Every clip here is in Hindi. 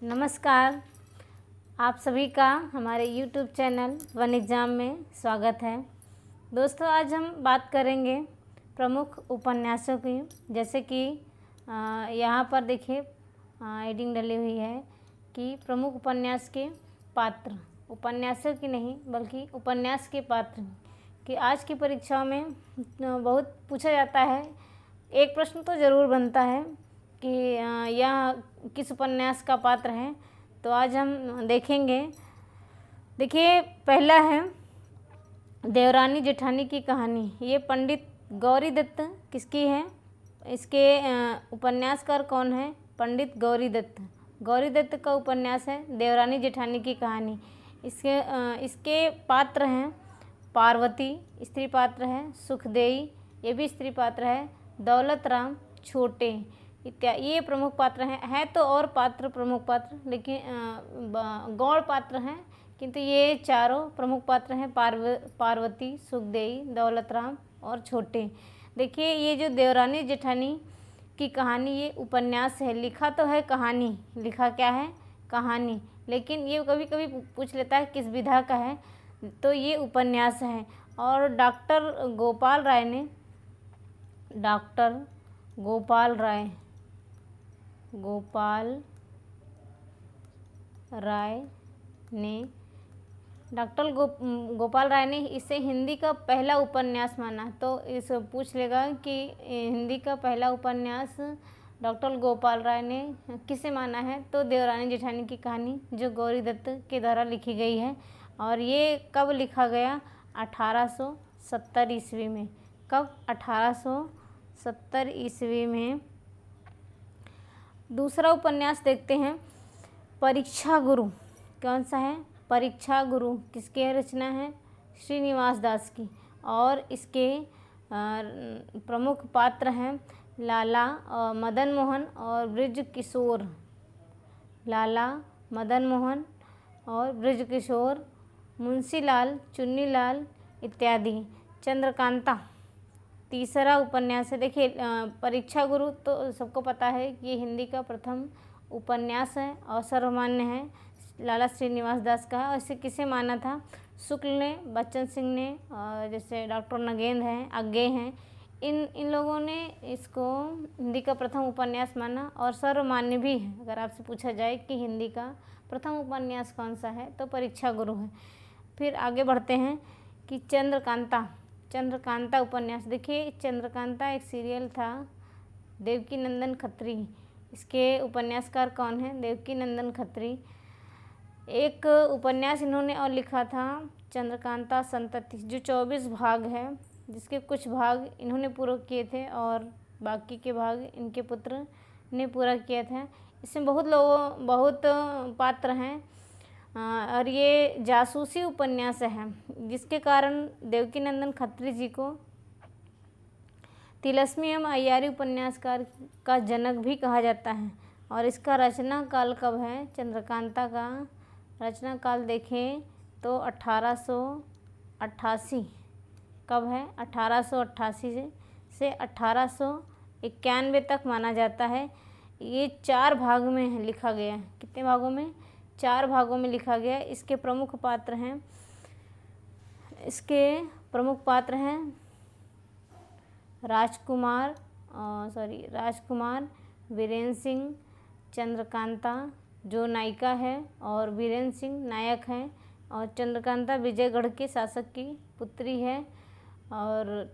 नमस्कार। आप सभी का हमारे YouTube चैनल वन एग्ज़ाम में स्वागत है। दोस्तों, आज हम बात करेंगे प्रमुख उपन्यासों की। जैसे कि यहाँ पर देखिए हेडिंग डली हुई है कि प्रमुख उपन्यास के पात्र, उपन्यासों की नहीं बल्कि उपन्यास के पात्र कि आज की परीक्षाओं में बहुत पूछा जाता है। एक प्रश्न तो ज़रूर बनता है कि यह किस उपन्यास का पात्र है। तो आज हम देखेंगे। देखिए, पहला है देवरानी जेठानी की कहानी। ये पंडित गौरी दत्त किसकी है? इसके उपन्यासकार कौन है? पंडित गौरी दत्त। गौरी दत्त का उपन्यास है देवरानी जेठानी की कहानी। इसके पात्र हैं पार्वती, स्त्री पात्र है, सुखदेई, ये भी स्त्री पात्र है, दौलत राम, छोटे इत्यादि ये प्रमुख पात्र हैं। है तो और पात्र प्रमुख पात्र, लेकिन गौड़ पात्र हैं, किंतु ये चारों प्रमुख पात्र हैं पार्वती, सुखदेई, दौलत राम और छोटे। देखिए, ये जो देवरानी जेठानी की कहानी ये उपन्यास है। लिखा तो है कहानी, लिखा क्या है? कहानी, लेकिन ये कभी कभी पूछ लेता है किस विधा का है, तो ये उपन्यास है। और डॉक्टर गोपाल राय ने इसे हिंदी का पहला उपन्यास माना। तो इस पूछ लेगा कि हिंदी का पहला उपन्यास डॉक्टर गोपाल राय ने किसे माना है? तो देवरानी जेठानी की कहानी, जो गौरी दत्त के द्वारा लिखी गई है। और ये कब लिखा गया? 1870 ईस्वी में। कब? 1870 ईस्वी में। दूसरा उपन्यास देखते हैं, परीक्षा गुरु। कौन सा है? परीक्षा गुरु। किसकी रचना है? श्रीनिवास दास की। और इसके प्रमुख पात्र हैं लाला मदन मोहन और ब्रज किशोर। लाला मदन मोहन और ब्रज किशोर, मुंशीलाल, चुन्नीलाल इत्यादि। चंद्रकांता तीसरा उपन्यास है। देखिए, परीक्षा गुरु तो सबको पता है कि ये हिंदी का प्रथम उपन्यास है और सर्वमान्य है, लाला श्रीनिवास दास का। और इसे किसे माना था? शुक्ल ने, बच्चन सिंह ने, और जैसे डॉक्टर नगेंद्र हैं, आज्ञे हैं, इन लोगों ने इसको हिंदी का प्रथम उपन्यास माना और सर्वमान्य भी है। अगर आपसे पूछा जाए कि हिंदी का प्रथम उपन्यास कौन सा है, तो परीक्षा गुरु है। फिर आगे बढ़ते हैं कि चंद्रकांता उपन्यास। देखिए, चंद्रकांता एक सीरियल था, देवकीनंदन खत्री। इसके उपन्यासकार कौन है? देवकीनंदन खत्री। एक उपन्यास इन्होंने और लिखा था, चंद्रकांता संतति, जो 24 भाग है, जिसके कुछ भाग इन्होंने पूरा किए थे और बाकी के भाग इनके पुत्र ने पूरा किया था। इसमें बहुत पात्र हैं और ये जासूसी उपन्यास है, जिसके कारण देवकीनंदन खत्री जी को तिलस्मी एवं अय्यारी उपन्यासकार का जनक भी कहा जाता है। और इसका रचना काल कब है? चंद्रकांता का रचना काल देखें तो 1888। कब है? 1888 से 1891 तक माना जाता है। ये 4 भाग में लिखा गया है। कितने भागों में? 4 भागों में लिखा गया। इसके प्रमुख पात्र हैं राजकुमार, वीरेंद्र सिंह, चंद्रकांता जो नायिका है और वीरेंद्र सिंह नायक हैं। और चंद्रकांता विजयगढ़ के शासक की पुत्री है। और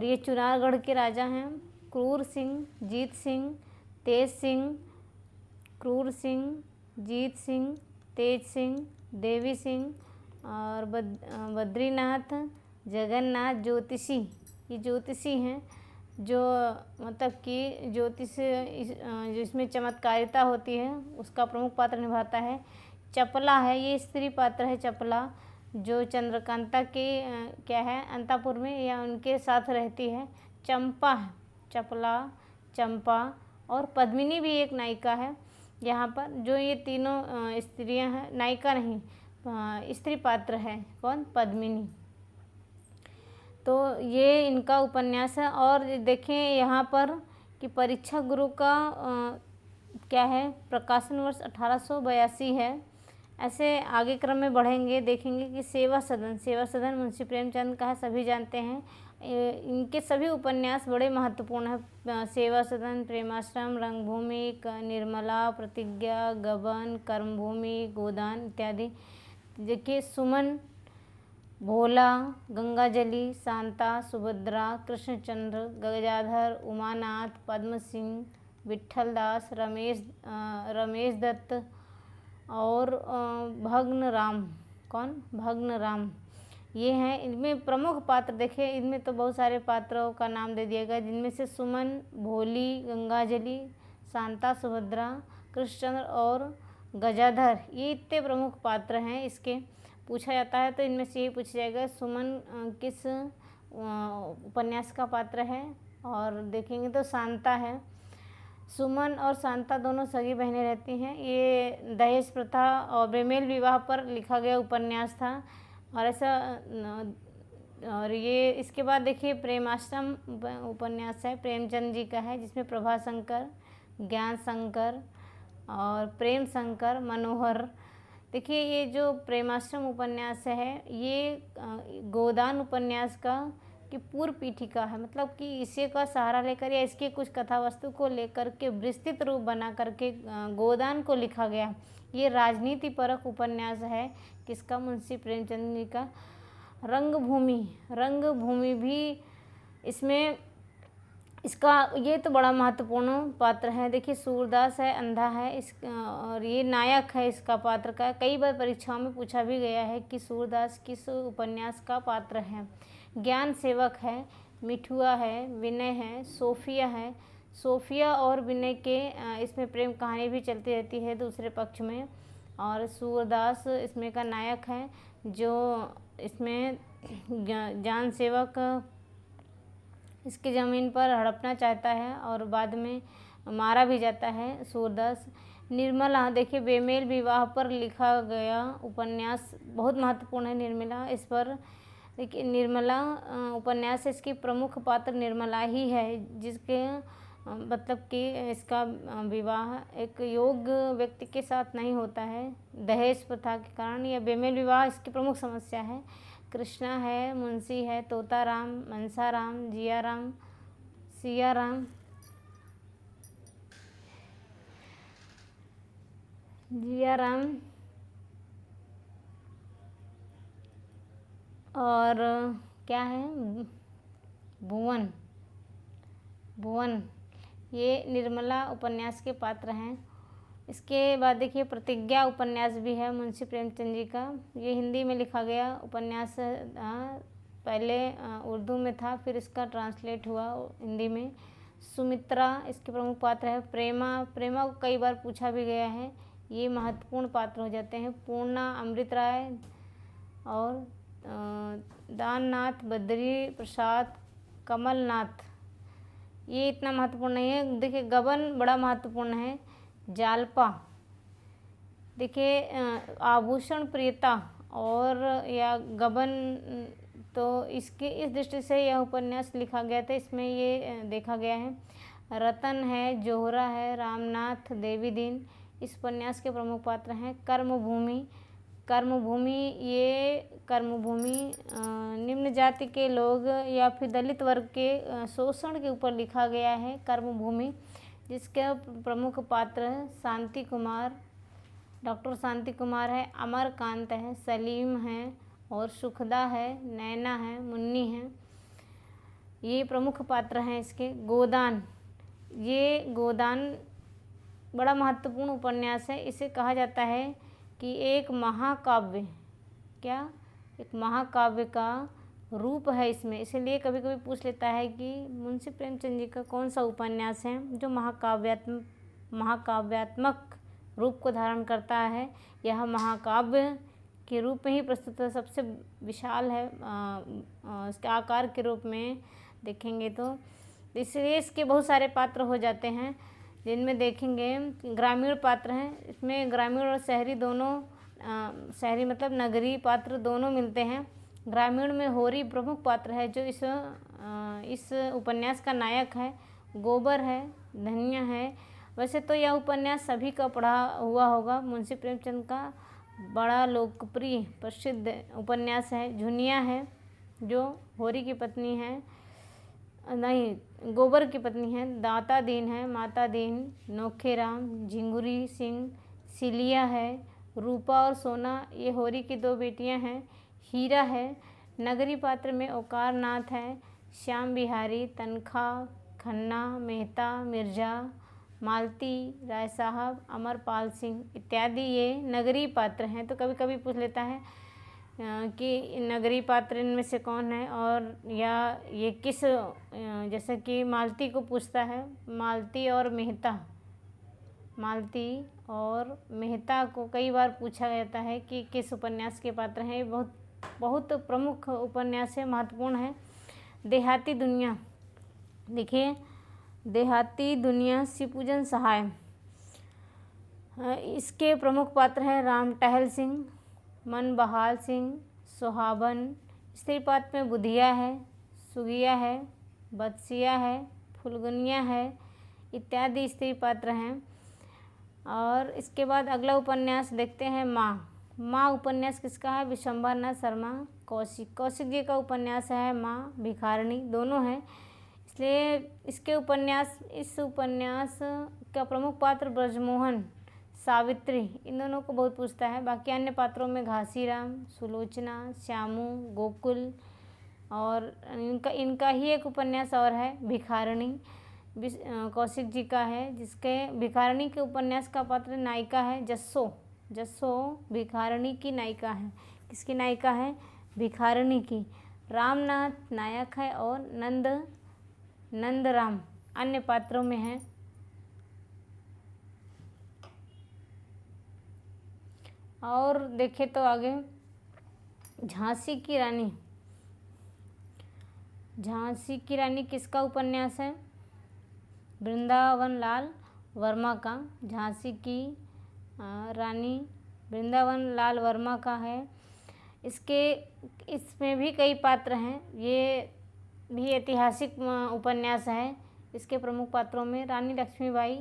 ये चुनारगढ़ के राजा हैं, क्रूर सिंह, जीत सिंह, तेज सिंह, तेज सिंह, देवी सिंह और बद्रीनाथ, जगन्नाथ, ज्योतिषी। ये ज्योतिषी हैं, जो मतलब कि ज्योतिष जो इसमें चमत्कारिता होती है उसका प्रमुख पात्र निभाता है। चपला है, ये स्त्री पात्र है चपला, जो चंद्रकांता के क्या है, अंतापुर में या उनके साथ रहती है। चंपा है, चंपा और पद्मिनी भी एक नायिका है यहाँ पर। जो ये तीनों स्त्रियां हैं, नायिका नहीं स्त्री पात्र है। कौन? पद्मिनी। तो ये इनका उपन्यास है। और देखें यहाँ पर कि परीक्षा गुरु का क्या है, प्रकाशन वर्ष 1882 है। ऐसे आगे क्रम में बढ़ेंगे, देखेंगे कि सेवा सदन मुंशी प्रेमचंद का है, सभी जानते हैं। इनके सभी उपन्यास बड़े महत्वपूर्ण हैं। सेवा सदन, प्रेमाश्रम, रंगभूमि, निर्मला, प्रतिज्ञा, गबन, कर्मभूमि, गोदान इत्यादि। देखिए, सुमन, भोला, गंगाजली, शांता, सुभद्रा, कृष्णचंद्र, गजाधर, उमानाथ, पद्म सिंह, विट्ठल दास, रमेश दत्त और भग्न राम। कौन? भग्न राम। ये हैं। इनमें प्रमुख पात्र देखिए, इनमें तो बहुत सारे पात्रों का नाम दे दिया गया, जिनमें से सुमन, भोली, गंगाजली, शांता, सुभद्रा, कृष्णचंद्र और गजाधर, ये इतने प्रमुख पात्र हैं। इसके पूछा जाता है तो इनमें से यही पूछा जाएगा, सुमन किस उपन्यास का पात्र है। और देखेंगे तो शांता है। सुमन और शांता दोनों सगी बहनें रहती हैं। ये दहेज प्रथा और बेमेल विवाह पर लिखा गया उपन्यास था। और ऐसा और ये इसके बाद देखिए, प्रेमाश्रम उपन्यास है, प्रेमचंद जी का है, जिसमें प्रभाशंकर, ज्ञान शंकर और प्रेम शंकर, मनोहर। देखिए, ये जो प्रेमाश्रम उपन्यास है, ये गोदान उपन्यास का की पूर्व पीठिका है। मतलब कि इसे का सहारा लेकर या इसके कुछ कथा वस्तु को लेकर के विस्तृत रूप बना करके गोदान को लिखा गया। ये राजनीति परक उपन्यास है। किसका? मुंशी प्रेमचंद जी का। रंगभूमि भी इसमें इसका ये तो बड़ा महत्वपूर्ण पात्र है। देखिए, सूरदास है, अंधा है और ये नायक है इसका पात्र का। कई बार परीक्षाओं में पूछा भी गया है कि सूरदास किस उपन्यास का पात्र है। ज्ञान सेवक है, मिठुआ है, विनय है, सोफिया है। सोफिया और विनय के इसमें प्रेम कहानी भी चलती रहती है दूसरे पक्ष में। और सूरदास इसमें का नायक है, जो इसमें ज्ञान सेवक इसकी ज़मीन पर हड़पना चाहता है और बाद में मारा भी जाता है सूरदास। निर्मला, देखिए, बेमेल विवाह पर लिखा गया उपन्यास बहुत महत्वपूर्ण है। निर्मला, इस पर देखिए, निर्मला उपन्यास है, इसकी प्रमुख पात्र निर्मला ही है, जिसके मतलब कि इसका विवाह एक योग्य व्यक्ति के साथ नहीं होता है, दहेज प्रथा के कारण। यह बेमेल विवाह इसकी प्रमुख समस्या है। कृष्णा है, मुंशी है, तोताराम, मनसाराम, जियाराम, सियाराम, और क्या है, भुवन, ये निर्मला उपन्यास के पात्र हैं। इसके बाद देखिए, प्रतिज्ञा उपन्यास भी है मुंशी प्रेमचंद जी का। ये हिंदी में लिखा गया उपन्यास, पहले उर्दू में था, फिर इसका ट्रांसलेट हुआ हिंदी में। सुमित्रा इसके प्रमुख पात्र है। प्रेमा को कई बार पूछा भी गया है, ये महत्वपूर्ण पात्र हो जाते हैं। पूर्णा, अमृत राय और दाननाथ, बद्री प्रसाद, कमलनाथ, ये इतना महत्वपूर्ण नहीं है। देखिए, गबन बड़ा महत्वपूर्ण है। जालपा, देखिए, आभूषण प्रियता और या गबन, तो इसकी इस दृष्टि से यह उपन्यास लिखा गया था। इसमें ये देखा गया है। रतन है, जोहरा है, रामनाथ, देवी दीन इस उपन्यास के प्रमुख पात्र हैं। कर्मभूमि निम्न जाति के लोग या फिर दलित वर्ग के शोषण के ऊपर लिखा गया है। कर्मभूमि, जिसके प्रमुख पात्र शांति कुमार, डॉक्टर शांति कुमार है, अमरकांत है, सलीम है और सुखदा है, नैना है, मुन्नी है, ये प्रमुख पात्र हैं इसके। गोदान बड़ा महत्वपूर्ण उपन्यास है। इसे कहा जाता है कि एक महाकाव्य का रूप है इसमें। इसलिए कभी कभी पूछ लेता है कि मुंशी प्रेमचंद जी का कौन सा उपन्यास है जो महाकाव्यात्मक रूप को धारण करता है। यह महाकाव्य के रूप में ही प्रस्तुत है, सबसे विशाल है इसके आकार के रूप में देखेंगे तो। इसलिए इसके बहुत सारे पात्र हो जाते हैं, जिनमें देखेंगे ग्रामीण पात्र हैं। इसमें ग्रामीण और शहरी दोनों, शहरी मतलब नगरीय पात्र दोनों मिलते हैं। ग्रामीण में होरी प्रमुख पात्र है, जो इस उपन्यास का नायक है। गोबर है, धनिया है वैसे तो यह उपन्यास सभी का पढ़ा हुआ होगा। मुंशी प्रेमचंद का बड़ा लोकप्रिय प्रसिद्ध उपन्यास है। झुनिया है जो होरी की पत्नी है, नहीं गोबर की पत्नी है, दाता दीन है, माता दीन, नोखेराम, झिंगुरी सिंह, सिलिया है, रूपा और सोना ये होरी की 2 बेटियां हैं, हीरा है, नगरी पात्र में ओकार नाथ है, श्याम बिहारी, तनखा, खन्ना, मेहता, मिर्जा, मालती, राय साहब, अमरपाल सिंह इत्यादि ये नगरी पात्र हैं। तो कभी कभी पूछ लेता है कि नगरी पात्र इनमें से कौन है, और या ये किस, जैसे कि मालती को पूछता है, मालती और मेहता, मालती और मेहता को कई बार पूछा जाता है कि किस उपन्यास के पात्र हैं। ये बहुत बहुत प्रमुख उपन्यास है, महत्वपूर्ण है। देहाती दुनिया, देखिए देहाती दुनिया शिवपूजन सहाय, इसके प्रमुख पात्र हैं राम टहल सिंह, मन बहाल सिंह, सुहावन। स्त्री पात्र में बुधिया है, सुगिया है, बदसिया है, फुलगुनिया है इत्यादि स्त्री पात्र हैं। और इसके बाद अगला उपन्यास देखते हैं माँ। माँ उपन्यास किसका है? विशंबरनाथ शर्मा कौशिक। कौशिक जी का उपन्यास है माँ, भिखारिणी दोनों हैं, इसलिए इस उपन्यास का प्रमुख पात्र ब्रजमोहन, सावित्री इन दोनों को बहुत पूछता है। बाकी अन्य पात्रों में घासीराम, सुलोचना, श्यामू, गोकुल, और इनका ही एक उपन्यास और है भिखारिणी, कौशिक जी का है, जिसके भिखारिणी के उपन्यास का पात्र नायिका है जस्सो। जस्सो भिखारिणी की नायिका है। किसकी नायिका है? भिखारिणी की। रामनाथ नायक है और नंदराम अन्य पात्रों में है। और देखें तो आगे झांसी की रानी। झांसी की रानी किसका उपन्यास है? वृंदावन लाल वर्मा का। झांसी की रानी वृंदावन लाल वर्मा का है। इसमें भी कई पात्र हैं, ये भी ऐतिहासिक उपन्यास है। इसके प्रमुख पात्रों में रानी लक्ष्मीबाई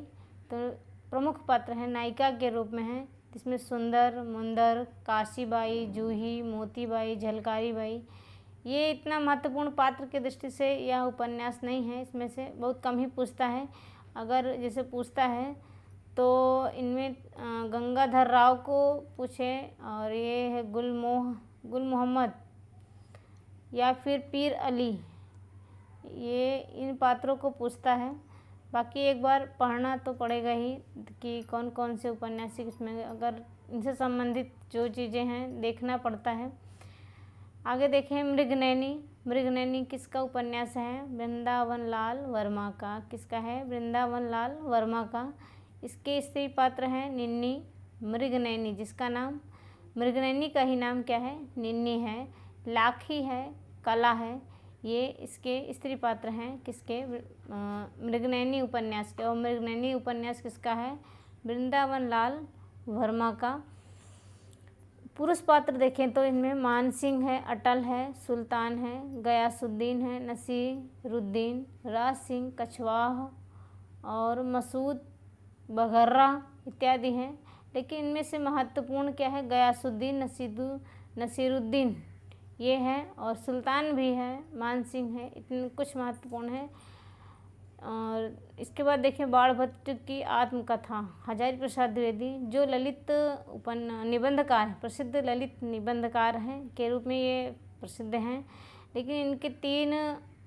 तो प्रमुख पात्र हैं, नायिका के रूप में है। इसमें सुंदर, मुंदर, काशीबाई, जूही, मोतीबाई, झलकारी बाई, ये इतना महत्वपूर्ण पात्र की दृष्टि से यह उपन्यास नहीं है। इसमें से बहुत कम ही पूछता है, अगर जैसे पूछता है तो इनमें गंगाधर राव को पूछे, और ये है गुल मोहम्मद या फिर पीर अली, ये इन पात्रों को पूछता है। बाकी एक बार पढ़ना तो पड़ेगा ही कि कौन कौन से उपन्यासिक इसमें, अगर इनसे संबंधित जो चीज़ें हैं देखना पड़ता है। आगे देखें मृगनयनी। मृगनयनी किसका उपन्यास है? वृंदावन लाल वर्मा का। किसका है? वृंदावन लाल वर्मा का। इसके स्त्री पात्र हैं निन्नी, मृगनयनी जिसका नाम मृगनयनी का ही नाम क्या है? निन्नी है। लाखी है, कला है, ये इसके स्त्री पात्र हैं। किसके? मृगनयनी उपन्यास के। और मृगनयनी उपन्यास किसका है? वृंदावन लाल वर्मा का। पुरुष पात्र देखें तो इनमें मान सिंह है, अटल है, सुल्तान है, गयासुद्दीन है, नसीरुद्दीन, राज सिंह, कछवाह और मसूद बघर्रा इत्यादि हैं। लेकिन इनमें से महत्वपूर्ण क्या है? गयासुद्दीन, नसीरुद्दीन ये है, और सुल्तान भी है, मान सिंह है, इतने कुछ महत्वपूर्ण है। और इसके बाद देखें बाण भट्ट की आत्मकथा। हजारी प्रसाद द्विवेदी जो ललित निबंधकार, प्रसिद्ध ललित निबंधकार हैं के रूप में ये प्रसिद्ध हैं, लेकिन इनके 3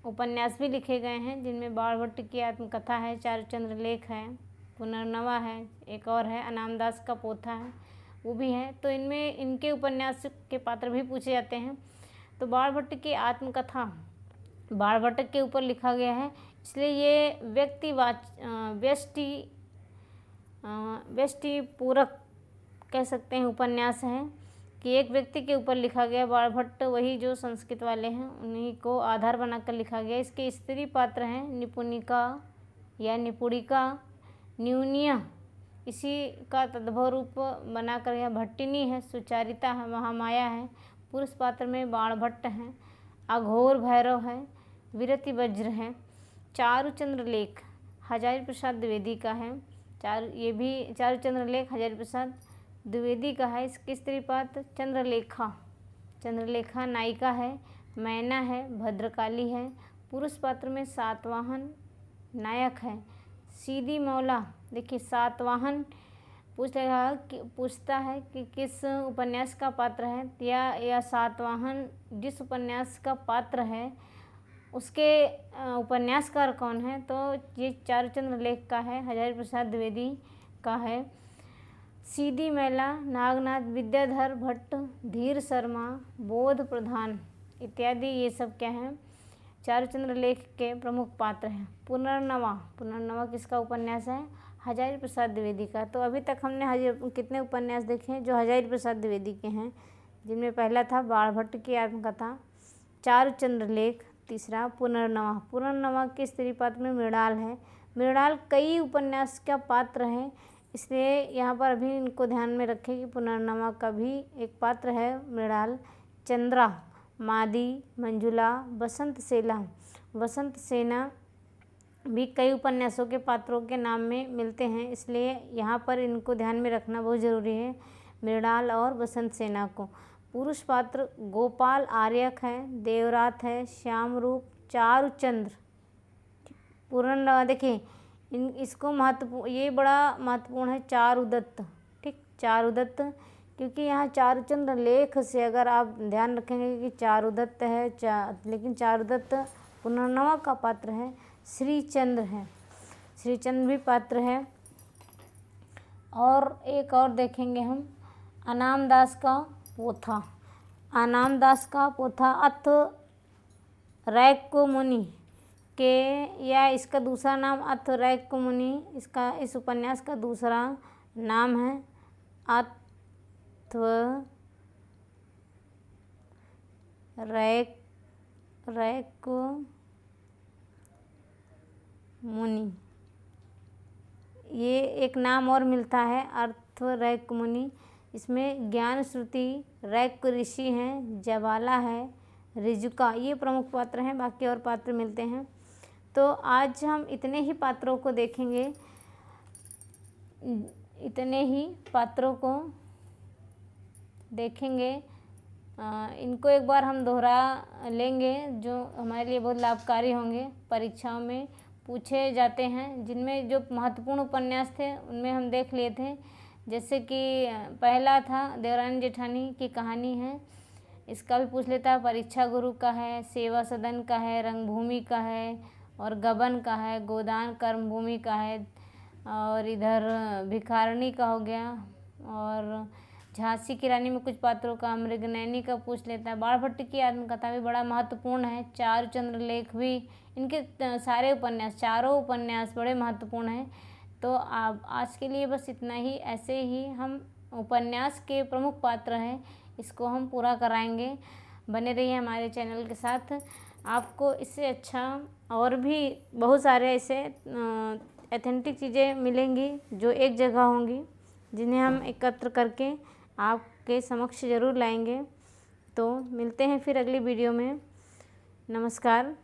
उपन्यास भी लिखे गए हैं, जिनमें बाण भट्ट की आत्मकथा है, चारुचंद्र लेख है, पुनर्नवा है, एक और है अनामदास का पोथा है, वो भी है। तो इनमें इनके उपन्यास के पात्र भी पूछे जाते हैं। तो बाण भट्ट की आत्मकथा बाण भट्ट के ऊपर लिखा गया है, इसलिए ये व्यष्टि पूरक कह सकते हैं उपन्यास है, कि एक व्यक्ति के ऊपर लिखा गया। बाण भट्ट वही जो संस्कृत वाले हैं, उन्हीं को आधार बनाकर लिखा गया। इसके स्त्री पात्र हैं निपुणिका या निपुणिका, न्यूनिया इसी का तद्भव रूप बनाकर यह भट्टिनी है, सुचारिता है, महामाया है। पुरुष पात्र में बाण भट्ट हैं, अघोर भैरव है, विरति वज्र है। चारुचंद्र लेख हजारी प्रसाद द्विवेदी का है। ये भी चारुचंद्र लेख हजारी प्रसाद द्विवेदी का है। इसके स्त्री पात्र चंद्रलेखा नायिका है, मैना है, भद्रकाली है। पुरुष पात्र में सातवाहन नायक है। सीधी मौला, देखिए सातवाहन पूछता है कि किस उपन्यास का पात्र है, या सातवाहन जिस उपन्यास का पात्र है उसके उपन्यासकार कौन है, तो ये चारुचंद्र लेख का है, हजारी प्रसाद द्विवेदी का है। सीधी मैला, नागनाथ, विद्याधर भट्ट, धीर शर्मा, बोध प्रधान इत्यादि ये सब क्या हैं, चारुचंद्र लेख के प्रमुख पात्र हैं। पुनर्नवा किसका उपन्यास है, हजारी प्रसाद द्विवेदी का। तो अभी तक हमने कितने उपन्यास देखे हैं जो हजारी प्रसाद द्विवेदी के हैं, जिनमें पहला था बाणभट्ट की आत्मकथा, चारुचंद्र लेख, तीसरा पुनर्नवा के स्त्री पात्र में मृणाल है। मृणाल कई उपन्यास का पात्र है, इसलिए यहाँ पर अभी इनको ध्यान में रखें कि पुनर्नवा का भी एक पात्र है मृणाल। चंद्रा, मादी, मंजुला, वसंत सेना भी कई उपन्यासों के पात्रों के नाम में मिलते हैं, इसलिए यहाँ पर इनको ध्यान में रखना बहुत ज़रूरी है, मृणाल और वसंत सेना को। पुरुष पात्र गोपाल आर्यक है, देवरात है, श्यामरूप, चारुचंद्र। देखिए इसको ये बड़ा महत्वपूर्ण है, चारुदत्त। ठीक, चारुदत्त, क्योंकि यहाँ चारुचंद्र लेख से अगर आप ध्यान रखेंगे कि चारुदत्त है, लेकिन चारुदत्त पुनर्नवा का पात्र है। श्रीचंद्र है, श्रीचंद्र भी पात्र है। और एक और देखेंगे हम, अनामदास का पोथा अथ रैको मुनि के, या इसका दूसरा नाम अथ रैको मुनि, इस उपन्यास का दूसरा नाम है अथ रैको मुनि। ये एक नाम और मिलता है अर्थ रैको मुनि। इसमें ज्ञान श्रुति, रैक ऋषि हैं, जवाला है, रिजुका, ये प्रमुख पात्र हैं, बाकी और पात्र मिलते हैं। तो आज हम इतने ही पात्रों को देखेंगे, इनको एक बार हम दोहरा लेंगे, जो हमारे लिए बहुत लाभकारी होंगे, परीक्षाओं में पूछे जाते हैं। जिनमें जो महत्वपूर्ण उपन्यास थे उनमें हम देख लिए थे, जैसे कि पहला था देवरानी जेठानी की कहानी है, इसका भी पूछ लेता है। परीक्षा गुरु का है, सेवा सदन का है, रंगभूमि का है, और गबन का है, गोदान कर्मभूमि का है, और इधर भिखारणी का हो गया, और झांसी की रानी में कुछ पात्रों का, मृगनयनी का पूछ लेता है। बाणभट्ट की आत्मकथा भी बड़ा महत्वपूर्ण है। चारुचंद्र लेख भी, इनके सारे उपन्यास, चारों उपन्यास बड़े महत्वपूर्ण हैं। तो आप आज के लिए बस इतना ही। ऐसे ही हम उपन्यास के प्रमुख पात्र हैं, इसको हम पूरा कराएंगे। बने रहिए हमारे चैनल के साथ। आपको इससे अच्छा और भी बहुत सारे ऐसे ऑथेंटिक चीज़ें मिलेंगी जो एक जगह होंगी, जिन्हें हम एकत्र करके आपके समक्ष ज़रूर लाएंगे। तो मिलते हैं फिर अगली वीडियो में। नमस्कार।